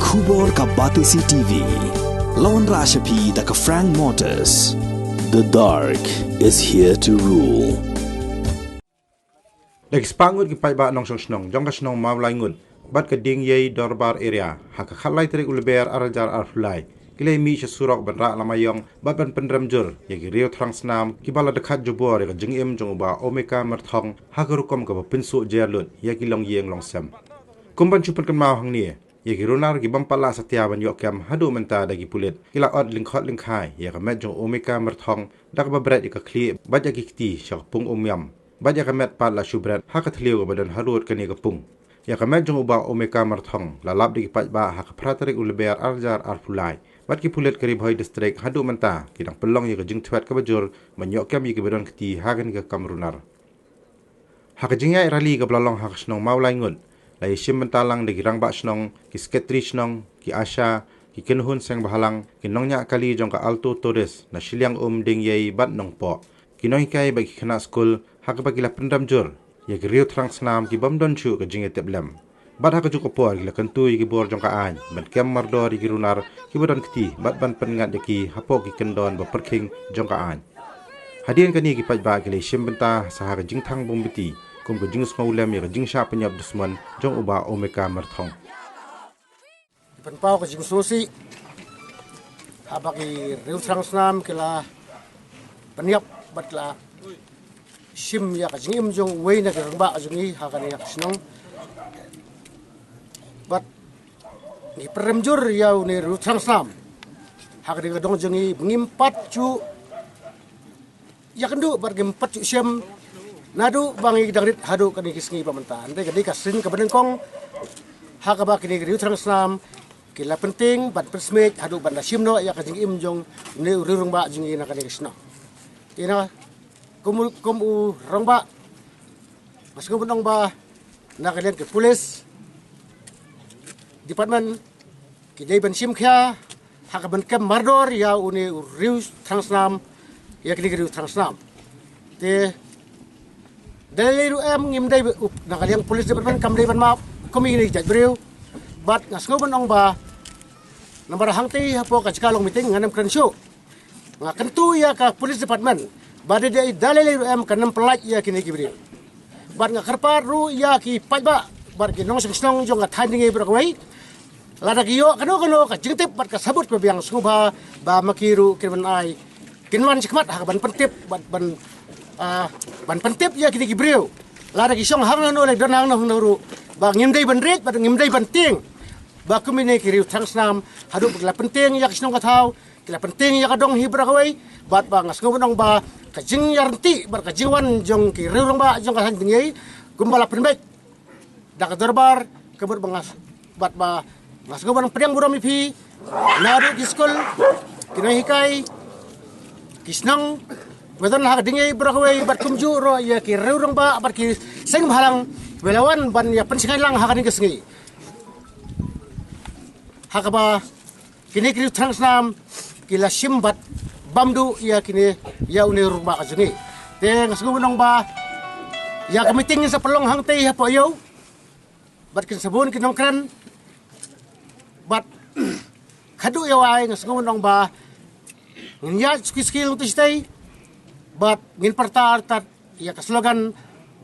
Khubor ka Batisi TV. Lawan Rashapi da ka Frank Motors. The dark is here to rule. Nagspangod ki paiba nong snong jong ka snong mawlay ngud bat ka ding yei dorbar area haka khalai trik ulber arjar arflai kilai mi sha surok banra lamayong bat ban pendramjur yagi rio transnam ki bala dekat jobor ka jingim jong ba omeka marthong hakarukom ka pinsu jerlut yagi long yeng long sam kumban chupan kan mau hang ni yagi ronar ki bampala satyawan yok kam hadu menta dagi pulit kila od lingkhot lingkhai ya ka met jong omeka marthong dak ba bret ka kli bat yagi kti shak pung omyam Baja kamet pat la shubret haka thliu badan harut kani kapung ya kamet jong uba omeka marthong la lab di pat ba haka pratrik ulber arjar arfulai bat ki pulet karib hoi district hadu menta kidang pelong ya jing thwet ka bajur manyok kam yi badan kti hagan ka kamrunar haka jingya rali ka blalong haka snong maulai ngut la yishim mentalang de girang ba snong ki sketri snong ki asha ki kenhun seng bahalang ki nongnya kali jong ka alto todes na shiliang ding yei bat nong po kinoi kai ba ki khana school haka bagila pendam jur ya ki rio trang snam ki bam don chu ka jinge teblem bat haka ju ko por gila kantu ki bor jong ka an ban kem mardor ki runar ki bodon kti bat ban pengat ki hapo ki kendon ba perking jong ka an hadien kani ki paj ba gile shim benta saha ka jing thang bom biti kum ko jing smolem ya ka jing sha penyap dusman jong uba omeka marthong pan pau ka jing sosi habaki rio trang snam kila penyap batla sim ya ka jingim jong wei na kerang ba jungi ha ka ya snong bat ni peremjur ya ni rutrang sam ha ka de dong jungi ngimpat cu ya kendu bar ngimpat cu sim nadu bangi dangrit hadu ka ni kisngi pamantan de ka di kasin ka benengkong ha ka ba kini rutrang sam kila penting bat persmet hadu banda sim no ya ka jingim jong ni rurung ba jungi na ka ni kisno ina kumu rongba mas kumunong ba nakalian ke pulis department kidai ban sim kya hakaban kem mardor ya uni riu transnam ya kini riu transnam te dari ru em ngimdai nakalian pulis department kamdai ban map kumi ni jat riu bat ngas kumunong ba nomor hangti hapo ka kalong meeting nganem krensyo ngakan tu ya ka pulis department Bada dia dalil em kanam pelaj ya kini kibri. Bad nga karpar ru ya ki pajba bar ki nong snong jong ka thandingi brakawai. Lada kiyo kano ka jingtip bad ka sabut ko biang sungba ba makiru kirban ai. Kinwan sikmat ha ban pentip ban pentip ya kini kibri. Lada ki song hang no le don hang no ru ba ngimdai ban ret bad ngimdai ban ting. Ba kumine kiriu tangsnam hadu la penting ya kisnong ka thau. Kila penting ya kadong hibrakawai bat ba ngas ngomong ba kajing yarti bar kajingwan jong ki reurang ba jong kasan tinggi gumbala penbek dak dorbar kebur bangas bat ba ngas ngomong pedang buram ipi nadu di skol kina hikai kisnang wedan ha dingai brakawai bat kumju ro ya ki reurang ba bar ki seng balang belawan ban ya pensingai lang ha kan kesngi hakaba kini kiri transnam kila simbat bamdu ya kini ya uni rumah kajungi te ngasgunong ba ya kami tingin sa pelong hang teh hapo yo bat kin sabun kinong kran bat kadu ya wai ngasgunong ba nya skill to stay bat ngin partar tat ya kaslogan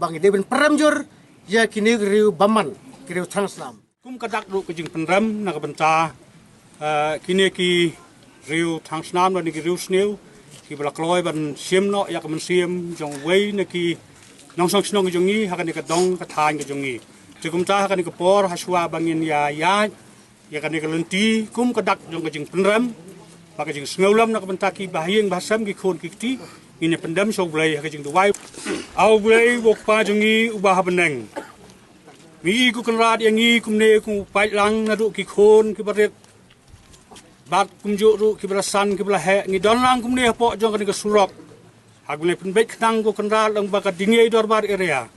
bang deben peramjur ya kini riu baman kiriu transnam kum kadak ru kejing penram na kabenta kini ki riu transnam dan ki riu sneu ki bala kloi ban sim no ya kamen sim jong wei na ki nong song snong jong ni hakan ka dong ka than ka jong ni jikum ta hakan ka por haswa bangin ya kan ka lenti kum kadak jong ka jing penram ba ka jing sneulam na kabenta ki bahieng basam ki khon ki ti ini pendam so blai ka jing duwai au blai wok pa jong ni ubah beneng mi ku kan rat yang ni kumne ku pai lang na ru ki khon ki barek bak kumjuk ru ki berasan ki belah he ngi don lang kumne po jong kan ka surok hagne penbek knang ku kan rat lang baka dingai dorbar area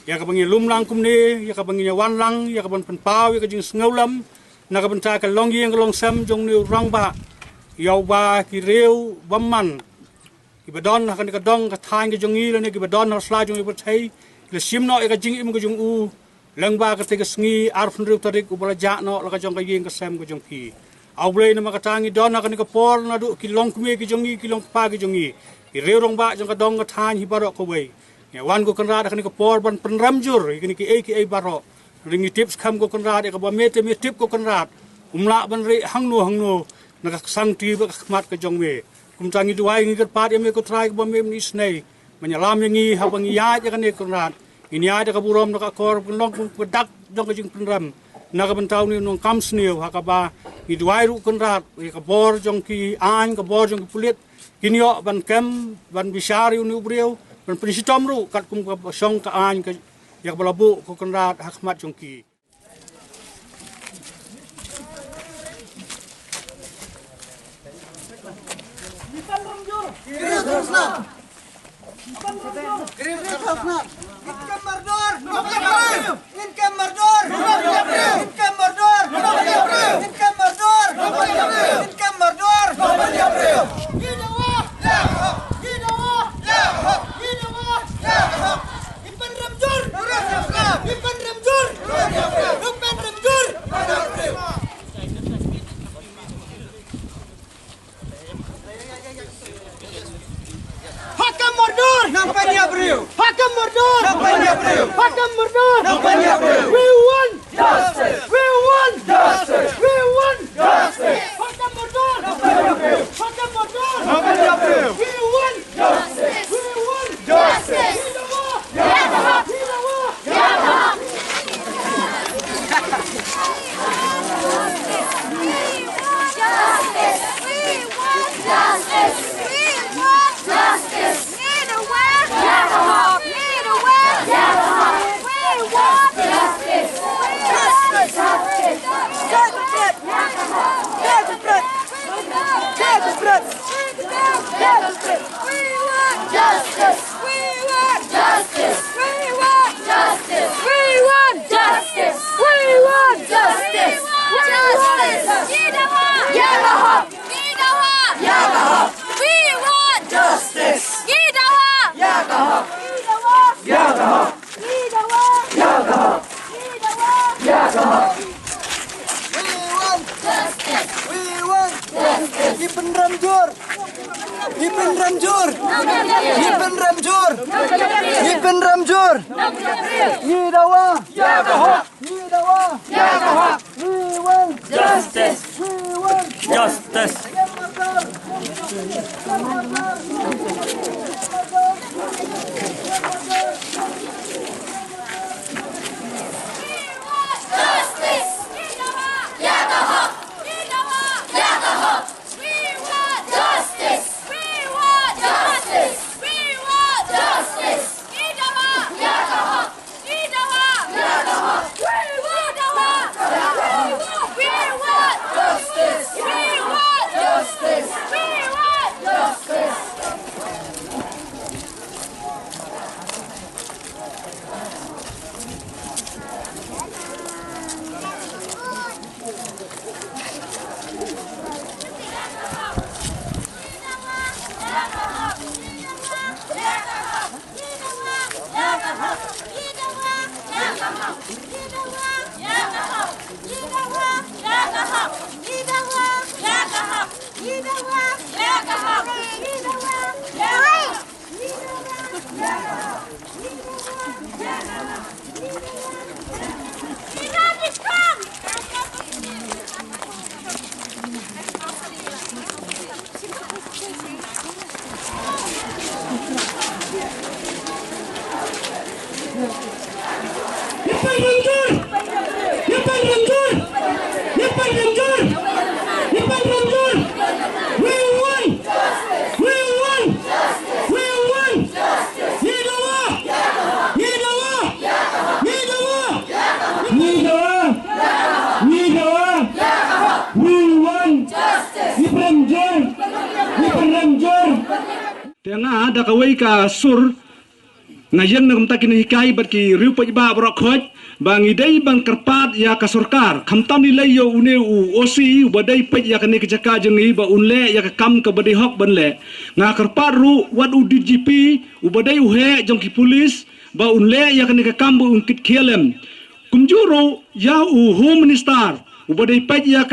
ya ka bangi lum lang kumne ya ka bangi wan lang ya ka ban penpau ya ka jing sneulam na ka benta ka long yeng long sam jong ni rong ba yau ba ki reu baman ki badon hakan ka dong ka thain ka jong ni le ki badon har sla jong i berthai le sim no ka jing im ka jong u lengba ketika sengi arfun riu tarik ubala jakno laka jong kayeng kesem ko jong ki au blei na makatangi dona kan kapor na du kilong kume ki jongi kilong pa ki jongi ki reurong ba jong kadong ngathan hi barok ko wei ya wan ko kan kan kapor ban penramjur ki ai barok ringi tips kham ko kan ka ba mete me tip ko kan umla ban re hangno nak sang ti ba khmat ka jong we kum tangi duai ngi kat pat me ko try ba me ni snei menyalam ngi ha bang ya kan kan ini ada kaburom nak akor long bedak dong kajing penram nak bentau ni nong kam sniu hakaba ni duai ru konrat kabor jong ki an kabor jong ki pulit kini ok ban kem ban bisari uni ubriu ban penisitom ru kat kum ka song ka an ka yak balabu ko konrat hakmat jong ki Hakam Mordor! Nampak Abreu! Hakam Mordor! Nampak Abreu! Hakam Mordor! Nampak Abreu! We want justice! We want justice! We want justice! Hakam Mordor! Nampak Abreu! Hakam Mordor! Nampak Abreu! We want justice! We want justice! Ya Allah! Ya Allah! Ya Allah! Tengah ada kawai ka sur ngayen nam takin hikai bat ki riu pa ba brok khoj bang idai bang kerpat ya ka surkar khamtam ni lay yo une u osi badai pej ya ka ne jaka jengi ba unle ya ka kam ka badai hok banle nga kerpat ru wat u DGP u badai u he jong ki polis ba unle ya ka ne ka kam bu ungkit khelem kumjuro ya home minister ubadai pet ya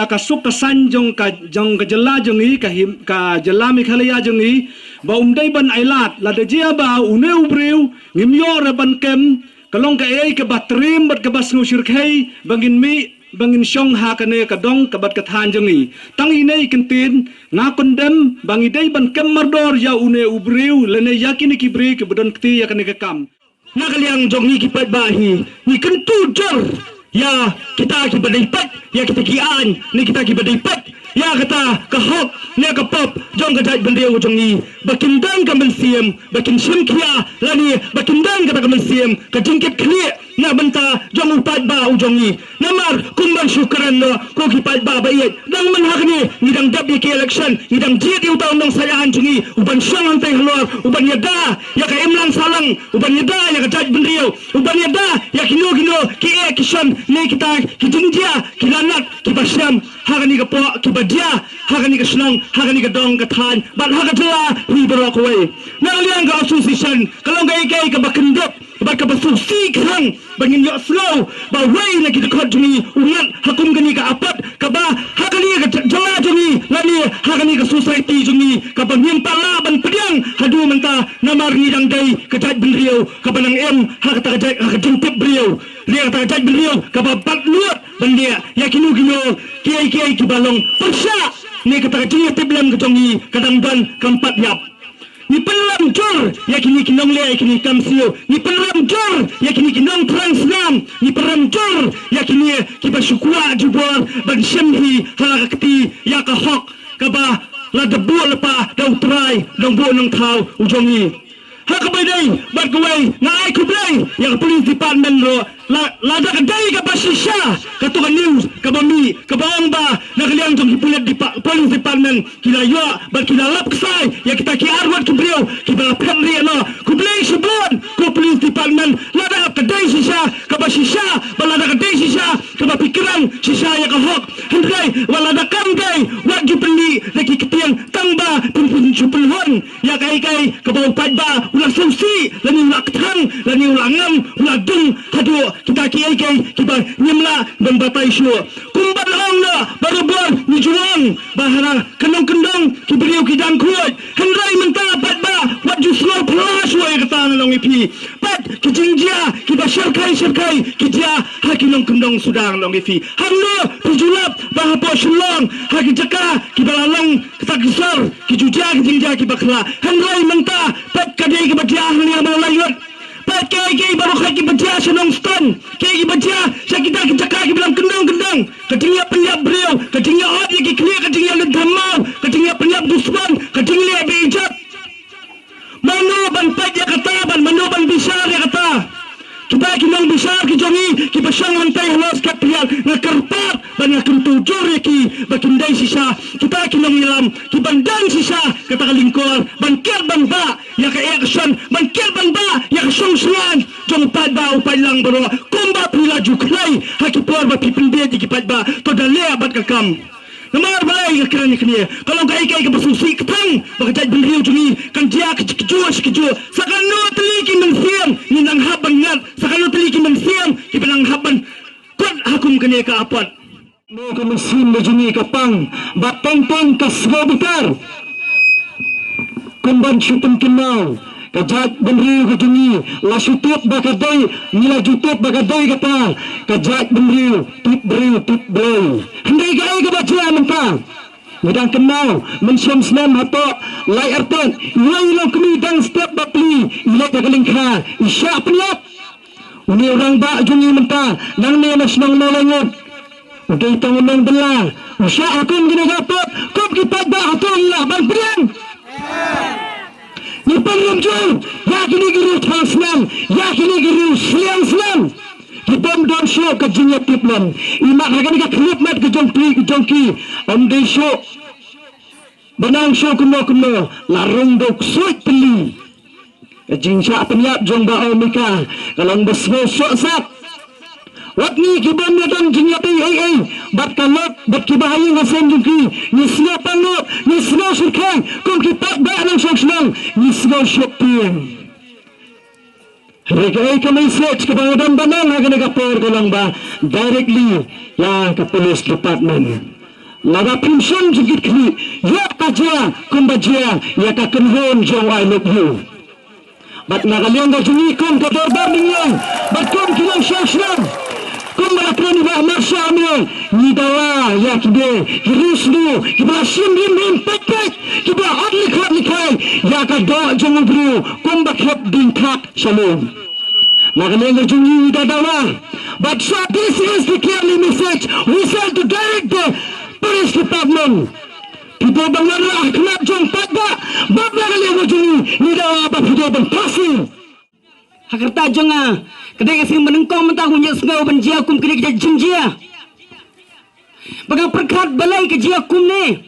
ka suk ka san jong ka jela jong i ka jela mi khalaya jong i ba umdai ban ailat la de jia ba une ubriu ngimyo re ban kem kalong ka ei ka batrim bat ka bas ngusir khai bangin syong ha kane ka dong ka bat ka than jong i tang inei kentin nga kondem bangi dai ban kem mardor ya une ubriu lene yakini ki bre ke bodon kti ya kane ka kam nakaliang jong ni ki pat bahi ni kentu jor ya kita kibadaipat ya kita kian ni kita kibadaipat ya kata kahok ni ka pop jong ka jaj bendeu jong ni bakindang ka mensiam bakin simkia lani bakindang ka mensiam ka jingket khli na banta jong upat ba ujong ni namar kumban syukran no ko kipat ba bayet dang manhak ni ngidang dab ki election ngidang jid yu taon dong sayahan jong ni uban syang antay halor uban yada ya ka imlang salang uban yada ya ka jaj bendeu uban yada ya kino ki ekishon ni kita kijinjia kilanat kibasyam hagani ka po kibadia hagani ka snang hagani ka dong ka than bat hagatla hi barok way naliang ka association kalong kay ka bakendop ba ka basusi khang bangin yo slow ba way na kita khot jumi ungat hakum gani ka apat ka ba hagani ka jala jumi lani hagani ka society jumi ka bangin pala ban pediang hadu menta namar ni dang dai ka jaj bendriau ka banang em hagata ka jaj ka jintip beriau dia kata jaj beliau kababat luat bandia yakinu kiai ki balong persya ni kata jing tiblam ketongi kadang dan keempat yap ni pelam jor yakini kinong le yakini kamsio ni pelam jor yakini kinong translam ni pelam jor yakini kibasukwa jubor ban syamhi halakati ya ka hok kaba la debu lepa dau trai dong bo nang thau ujongi hakabay bat kaway na ay kublay yang police department ro lada kadai ka basisya katukan news kabami kabawang ba nakaliang jong police department kilayo bat kilalap ksay ya kita ki arwat kubriyo kibalapet ri no kublay subon ko police department lada kadai sisya kabasisya balada kadai sisya kabapikiran sisya ya kahok hendrai walada kamgay wat jupeli lagi ketiang tangba pun supelhon ya kai kabaw padba ulah susi lani ulah ketang lani ulah ngam ulah dung hadu kita kiai kita nyemla dan batai syur kumbat lang na baru buat ni juang bahara kendang kiberiu kidang kuat hendrai menta padba wat juslo pelas way kata nalong ipi pat kijingjia kita syarkai kijia hakinong kendang sudang long ipi hangno pujulap bahapo syulong hakijaka kibalalong ketakisar kijuja kijingjia kibakla hendrai menta pat kadai kebadia ahli amal layut pat kai baru kaki badia senong ston kai badia sakita kijaka kibalang kendang ketingnya penyap beliau ketingnya odi kiklia ketingnya ledhamau ketingnya penyap dusman ketingnya bijak manu ban pat ya kata ban manu ban bisar ya kata kita kinong bisar kijongi kibasyang mantai halos kapial ngakarpat ban ngakentujur yaki bakindai sisa kita kinong ilam kibandang sisa kata kalingkor bangkir ban ba ya ka action bangkir ban ba ya ka songsuan jong pad ba upay lang baro kumba pila juklay hakipor ba pipinde di kipad ba to dalea bat kakam namar balai ka kiranya kini kalau kai ka basusi ketang bakajaj bendriu jungi kan dia kejua sakano teliki mensiam ni nang haban ngat sakano teliki mensiam ki benang haban kot hakum kene ka apat mo ka mesin jungi ka pang batang ka sebentar kumban syupen kenal kajat bendriu ka jungi la syutut bakadai nila jutut bakadai kata kajat bendriu tip beriu hendai kai ka baca mentang Medang kenal mensyam senam hato lai artan ilai ilang kami dan setiap bakli ilai kagalingka isya penyap uni orang bak jungi mentang nang ni nasional malangut udah tangan nang belah usya akun gini gatot kop kipat bak hato ilah bang periang ni penrumjul yakini giru transnam yakini giru seliang Kibom don show ke jinya tiplam imak hagan ka klip mat ke jongki om de show banang show kuno larung dok suit peli jing sya penyap jong ba omika kalong besmo sok sap wat ni kibom don jinya pi ai bat kalot bat kibahayi ngasen jongki ni sna panot ni sna surkai kom kipat ba nang sok senang ni sna shopping Regai ka message ke bangadan banang akan kapor ko lang ba directly ya ke police department. Laga pension jigit kini ya kajia kumbajia ya ka kenhon jong I love you. Bat nagaliang ka jumikon ka dorbar niyan. Bat kon kilang syasyan. Kung malapun ba marsya mi ni dawa ya kibe kirusnu kiba simrim rim pek kiba adli khat likai ya ka do jong bru kung bakhap dingkak shalom. Nagaling jungi dadawa. But so this is the clearly message we send to direct the police department. People bangara akhlak jong pagba bab nagaling jungi ni dawa ba video bang pasing. Hakarta jonga kadang kasi menengkong mentah punya semua benjia kum kini kita jenjia. Bagang perkat balai ke jia kum ni.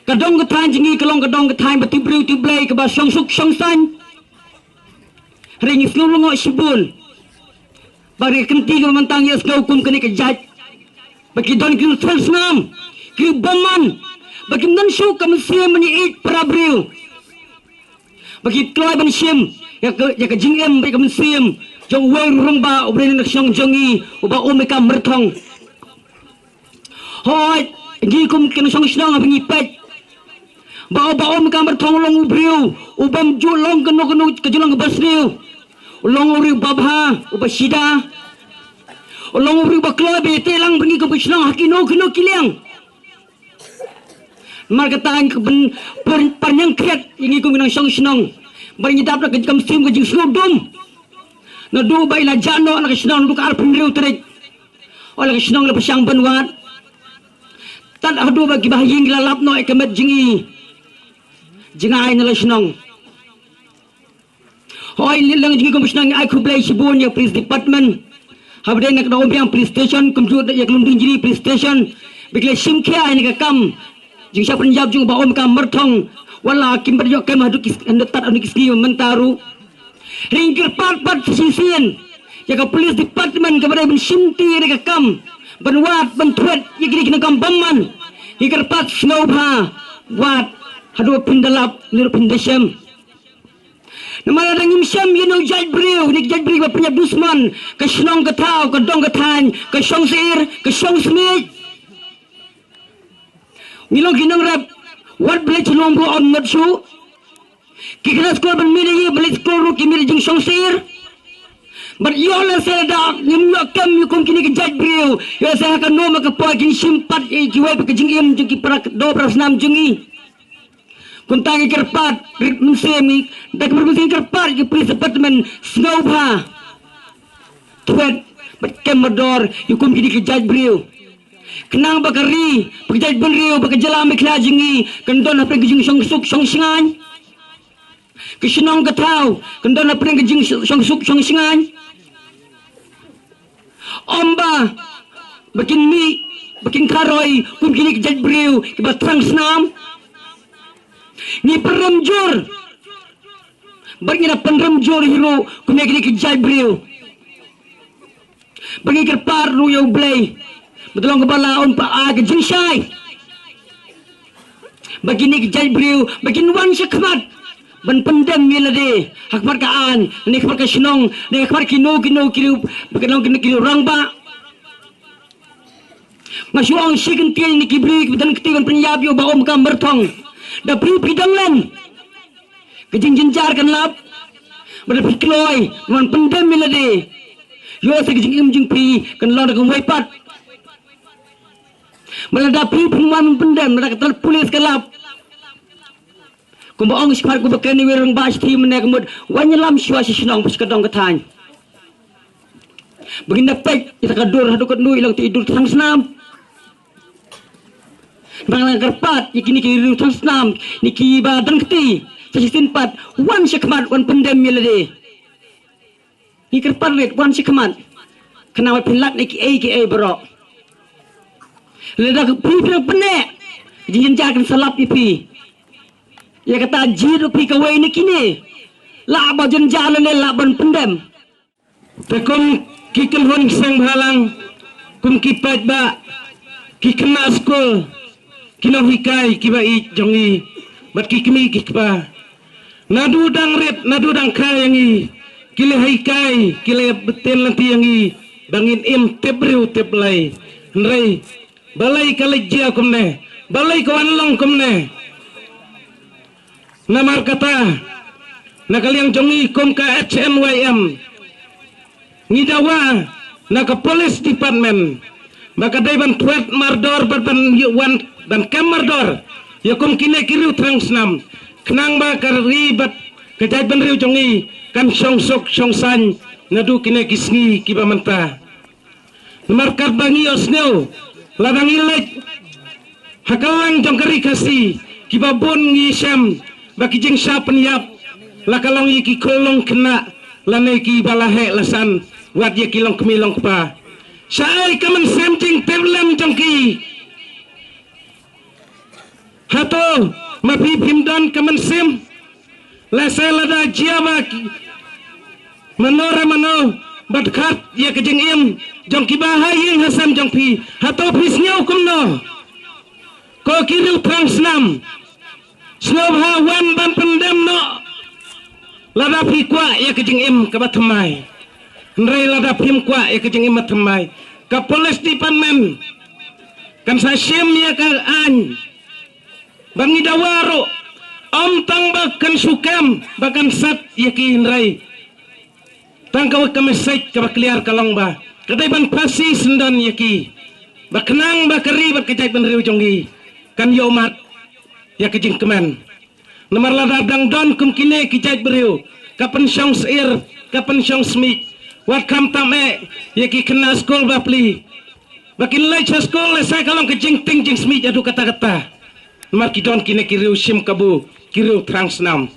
Kadang ketain jengi kalong kadang ketain betibriu tiblai ke bas song suk song san. Ring seluruh ngok sibul. Bagi kenti ke mentang ya segau kum kini ke jaj. Bagi don kiri transnam, kiri baman. Bagi mensu ke mesia menyiit perabriu. Bagi kelai bensim. Ya ke jingem bagi mensim jong wei rumba obren nak syong jongi uba omeka merthong hoi gi kum ken syong syong abngi pet ba omeka merthong long ubriu ubam ju long keno ke julang basriu long uri babha uba sida long uri ba klobe telang bngi kum syong hakino keno kiliang mar katang ben parnyang kret ingi kum nang syong syong bagi dap nak kam sim ke jing sludum na do bai la jano nak snong du kal penriu terik ola snong le pasang benwat tan adu bagi bahing lalap no ekamet jingi jingai na la snong hoi lilang jingi kom snong ai khu blai sibun ya police department habde nak do biang police station computer ya kelum dinjiri police station bikle sim kya ni ka kam jing siapa penjab jung ba om kam merthong wala kim berjok kem hadu kis hendak anu kisni mentaru ringkir pat sisian jaga police department kepada bensimti reka kam benwat bentuat yigri kena kam baman hikir pat snowbha wat hadu pindalap niru pindasem namala dangim syam yeno jajbriu nik jajbriu punya dusman ke snong ke tau ke dong ke tan ke syong seir ke syong smit ngilong kinang rap what blech lombo on natsu kikna skor ban mire ye blech skor ki mire jing song sir but you all say da nim yo kam yu kom kini ke jaj brio yo sa ka no ma ka po kin simpat e ki wai ke jing em jing ki prak do pras nam jungi kun tangi kerpat rit msemi dak bermusin kerpat ki police department snowbha twet but kemador yu kom kini ke jaj brio kenang bakari pagjaj benriu bakajala mikla jingi kendon apre gijing song suk song singan kisnong katau kendon apre gijing song suk song singan omba bakin mi bakin karoi kum kini kejaj briu kiba transnam ni peremjur bagi na penremjur hiro kum kini kejaj briu bagi kerpar ru yo blay betulong kepala on pa ke jingsai begini ke jaibriu begin wan sekmat ban pendem milade hakmar kaan ni khmar ka shnong ni khmar kino kiru bekenong kino rangba masuang sigen tiel ni kibri bedan ketigan penyab yo ba om kam berthong da pri pidanglen ke jinjar kan lap bada pikloi wan pendem milade yo se ke jing jing pri kan lo da wai pat meladapi pengumuman pendem mereka ketel polis kelap kumbaong sekarang kubekeni wirang basti menek mud wanyelam syuasi senang pas kedong ketany begini pek kita kadur hadu kedui ilang tidur tang senam banglang kerpat ikini kiri tang senam niki badan keti sesisin pat wan sekmat wan pendem milade ni kerpat red wan sekmat kenapa pilat niki aka bro ledak pipin penek jinjar kan salap ipi ya kata jiru pi kawai ni kini la ba jenjalan le la ban pendem tekom kikelhon sang halang kum kipat ba kikenas ko kinohikai kiba i jongi bat kikmi kikba nadu dang ret nadu dang kayangi kile haikai kile beten lanti yangi bangin tebriu teplai nrei balai kalajia kumne balai kawanlong kumne namar kata nakaliang jongi kum ka HMYM ngidawa naka police department maka daiban tuat mardor ban wan ban kamardor ya kum kine kiriu trangsnam kenang ba karibat kejai ban riu jongi kan songsok songsan nadu kine kisngi kibamanta markat bangi osneo ladang ilek hakalang jongkari kasi kibabon ngisam baki jeng sa penyap lakalong iki kolong kena lanai ki balahe lasan wat ye kilong kemilong pa sai kaman semjing teblam jongki hato mapi pimdan kaman sim lasa lada jiaba manora mano badkat ya kejeng im jongki bahayeng hasam jongpi hato pisnyau kumno ko kiriu trangsnam snob hawan ban pendem no lada pikwa ya kejeng im kabatamai nrei lada pim kwa ya kejeng im matamai ka police department kan sa sim ya ka an bangi dawaro om tang bakan sukam bakan sat ya ki nrei tangkaw kamesek kabakliar kalong ba kadai ban pasi sendan yaki baknang bakari bakajai ban riu jonggi kan yomat ya kejing keman nomor lada dang don kum kine kijai beriu kapan syong seir kapan syong smith wat kam tame yaki kena skol bapli bakin lai cha skol sai kalong kejing ting jing smith adu kata-kata nomor kidon kine kiriu sim kabu kiriu trangsnam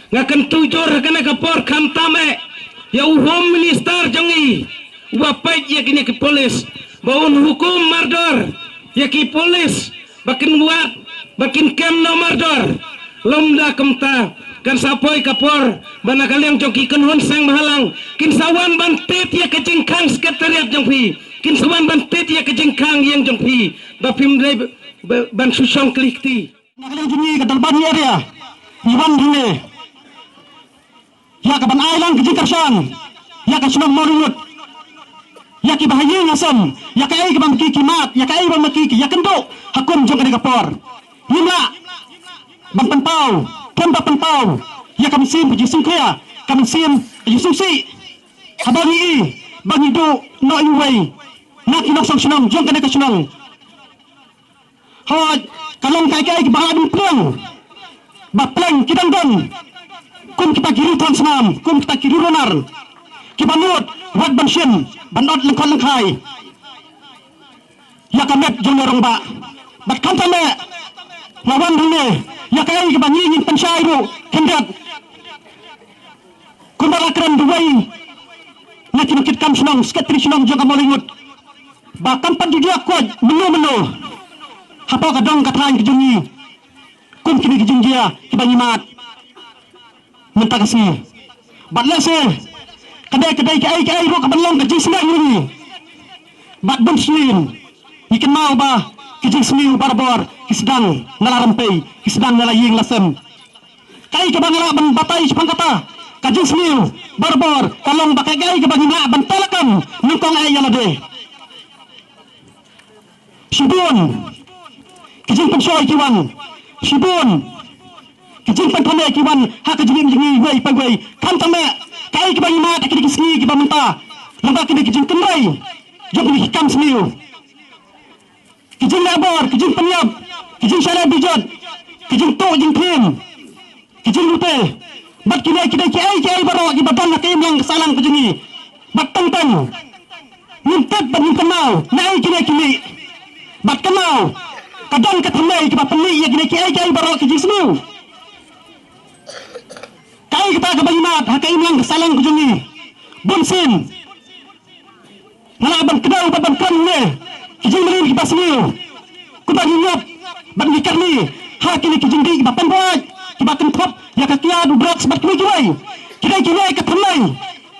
ngakan tujur kena kapor kam tame ya home minister jongi wapai ya kini ke polis baun hukum mardor ya ki polis bakin buat bakin kem no mardor lomda kemta kan sapoi kapor bana kaliang jongi kenhon sang mahalang kin sawan bantet ya kejengkang sekretariat jongpi kin sawan bantet ya kejengkang yang jongpi bapim dai ban susong klikti nakaliang jongi kadalban area iwan dine ya kaban ailang kejing karsan ya ka sunam morungut ya ki bahayeng asam ya ka ai kaban kikimat ya ka ai ban makiki ya kendo hakum jong kada kapor himla ban penpau kan ba penpau ya kam sim ji sim kaya kam sim ji sim si habani bangi do no iwai nak inok sang sunam jong kada ka sunam hot kalong kai kai ki bahadun pleng ba pleng kidang don kum kita kiri transnam kum kita kiri ronar kibanut wat banshin banot lengkon lengkai ya kamet jongorong ba bat kantame lawan dune ya kai kibanyi ngin pensyairu kendat kumbala keren duwai nakin kit kam sunong sketri sunong jaga molingut ba kampan juga kuat menu apa kadang katain kejungi kum kini kejungia kibanyi mat minta kasih batlah se kedai kai ro kabalong kejing senang ni bat bun slim ikan mau ba kejing semiu barbor kisdang nalarampai kisdang nalaying lasem kai ke bangala ban batai pangkata kejing semiu barbor kalong bakai kai ke bangina ban telakam nungkong ai yalade sibun kejing pensoy kiwan sibun kejing pantame kiwan ha kejing jingi wei pa wei kan tame kai ki bangima tak ki kisni ki bamenta lamba ki kejing kenrai jom ki hikam semiu kejing labor kejing penyap kejing syara bijot kejing to jing krim kejing lute bat ki ai baro ki badan nak yang salam kejingi bat tang mintet ban kenal nai ki bat kenal kadang kethamai ki bapni ya ki ai baro kejing semiu kai kita ke Banyimat hakai lang salang kujungi bunsin ngalaban kedau baban kanne kijing merin ki basmiu kubagi nyop ban dikarni hakini kijing di bapan buat ki bakan top ya kakia du brak sebat kini kiwai kidai ke thamai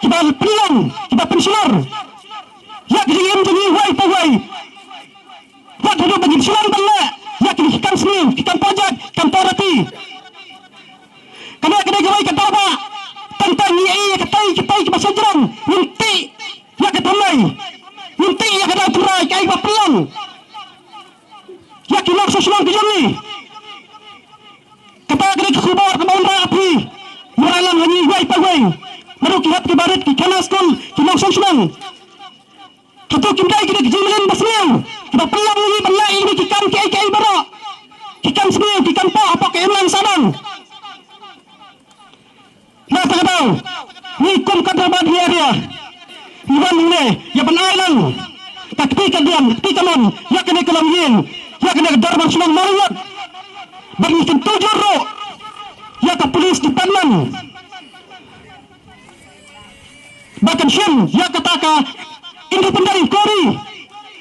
ki bal pilang ki bapan silar ya kijing em jeni wai pa wai wat hodo bagi silar balle ya kini hikam smiu hikam pajak kam torati kena kedai kawai kata apa tentang Sunan. Ya kinang Sunan kijami. Kata kena kubar kebawang api. Meralang hanyi wai pagwai. Baru kihat ke barat ki kanas kon kinang Sunan. Kata kindai kena kejimlin basniu. Kita pelang ini belai ini kikam kai bara. Kikam sniu kikam pa apa ke emlan sadan. Nah tahu. Ni kum kata badia dia. Iwan ini ya benailan. Takti kadiam, takti kaman. Ya kena kelamyin. Ya kena darban Sunan Mariat. Bagi tujuh ro. Ya ke polis di Panman. Bahkan Syam ya kata independen Kori.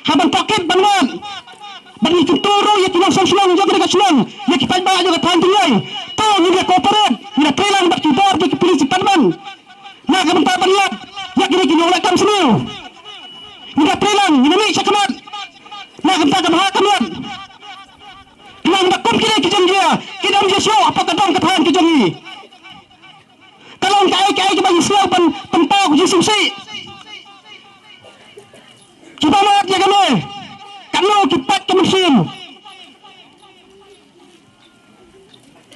Habang paket banwan. Bagi turu ya tinang Sunan ya kena Sunan. Ya kita ba ya tahan tinggal. Tu ni dia kooperat. Ni pelang bak kibar di polis di Panman. Nah kebentar banyak. Ya kena ulakam sini. Ni pelang ni mi sakamat. Nah kebentar kemahakamnya. Nang bakum kini kijang dia, kita menjadi apa kadang ketahan kijang ini. Kalau kai bagi siapa tempat jisusi. Kita lihat ya kami, kamu kipat kemusim.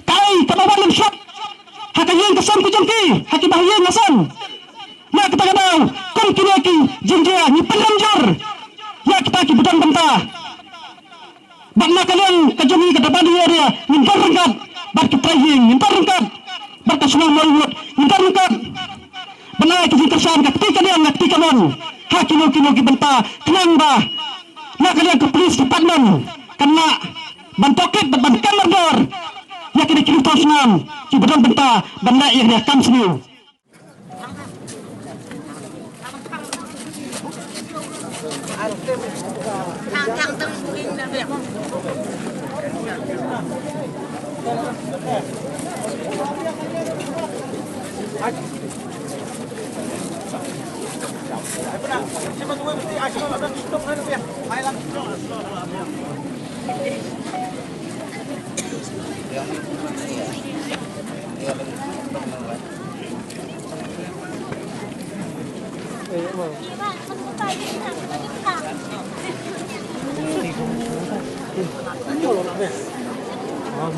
Kai kebawa lemsyak, hakayin kesan kijang ki, haki bahayin nasan. Nah kita kadang, kum kini ki jinjia ni penlanjur. Ya kita ki budang bentah. Bangna kalian kejumi ke depan dia minta rengkat bak training minta rengkat bak Sunan Mariat minta rengkat benar ke kesan ketika kalian ketika mon hakino ki benta kenang ba nak kalian ke polis di Padman kena bantoket ban kamardor ya kini Sunan ki bedan benta benda yang dia kam sini. Oh,